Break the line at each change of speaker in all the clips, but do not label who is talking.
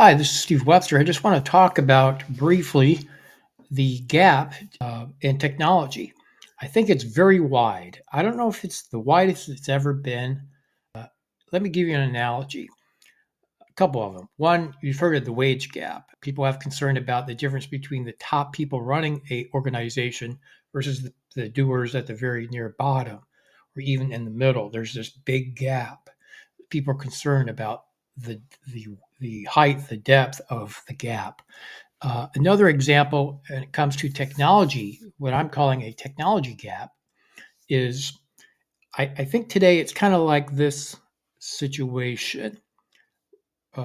Hi, this is Steve Webster. I just want to talk about briefly the gap in technology. I think it's very wide. I don't know if it's the widest it's ever been. Let me give you an analogy, a couple of them. One, you've heard of the wage gap. People have concern about the difference between the top people running a organization versus the doers at the very near bottom or even in the middle. There's this big gap. People are concerned about the the the height, the depth of the gap. Another example, when it comes to technology, what I'm calling a technology gap, is I think today it's kind of like this situation.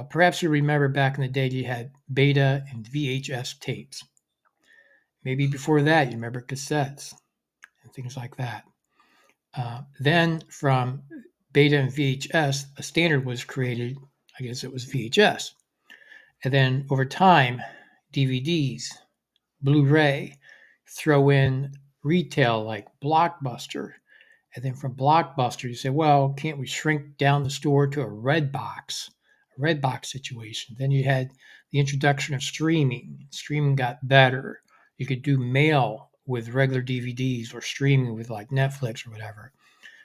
Perhaps you remember back in the day you had beta and VHS tapes. Maybe before that you remember cassettes and things like that. Then from beta and VHS, a standard was created. I guess it was VHS. And then over time, DVDs, Blu-ray, throw in retail like Blockbuster. And then from Blockbuster, you say, well, can't we shrink down the store to a red box situation? Then you had the introduction of streaming. Streaming got better. You could do mail with regular DVDs or streaming with like Netflix or whatever.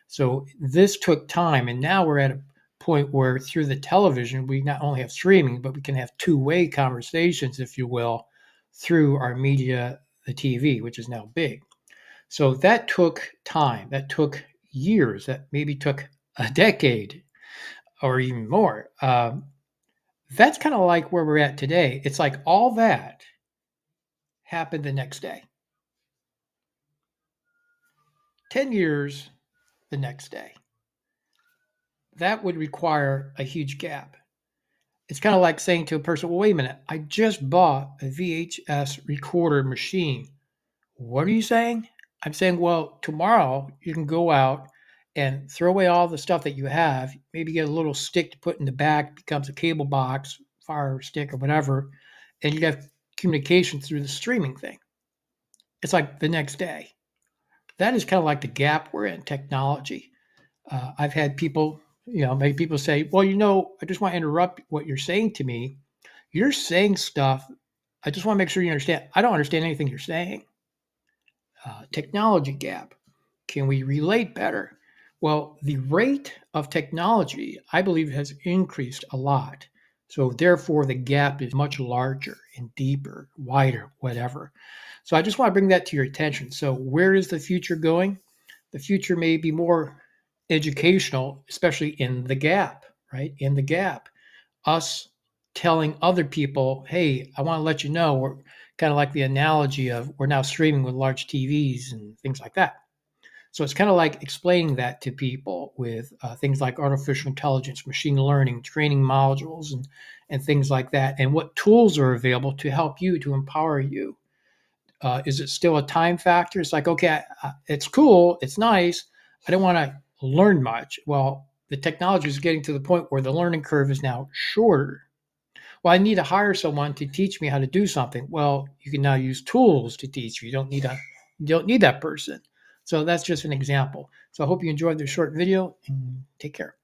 So this took time. And now we're at a point where through the television, we not only have streaming, but we can have two-way conversations, if you will, through our media, the TV, which is now big. So that took time. That took years. That maybe took a decade or even more. That's kind of like where we're at today. It's like all that happened the next day. 10 years the next day. That would require a huge gap. It's kind of like saying to a person, well, wait a minute, I just bought a VHS recorder machine. What are you saying? I'm saying, well, tomorrow you can go out and throw away all the stuff that you have, maybe get a little stick to put in the back, becomes a cable box, fire stick or whatever, and you have communication through the streaming thing. It's like the next day. That is kind of like the gap we're in technology. I've had people, maybe people say, well, I just want to interrupt what you're saying to me. You're saying stuff. I just want to make sure you understand. I don't understand anything you're saying. Technology gap. Can we relate better? Well, the rate of technology, I believe, has increased a lot. So therefore, the gap is much larger and deeper, wider, whatever. So I just want to bring that to your attention. So where is the future going? The future may be more educational, especially in the gap, right? In the gap. Us telling other people, hey, I want to let you know, we're kind of like the analogy of we're now streaming with large TVs and things like that. So it's kind of like explaining that to people with things like artificial intelligence, machine learning, training modules, and things like that, and what tools are available to help you, to empower you. Is it still a time factor? It's like, okay, it's cool, it's nice. I don't want to learn much. Well, the technology is getting to the point where the learning curve is now shorter. Well, I need to hire someone to teach me how to do something. Well, you can now use tools to teach you. You don't need that person. So that's just an example. So I hope you enjoyed this short video and take care.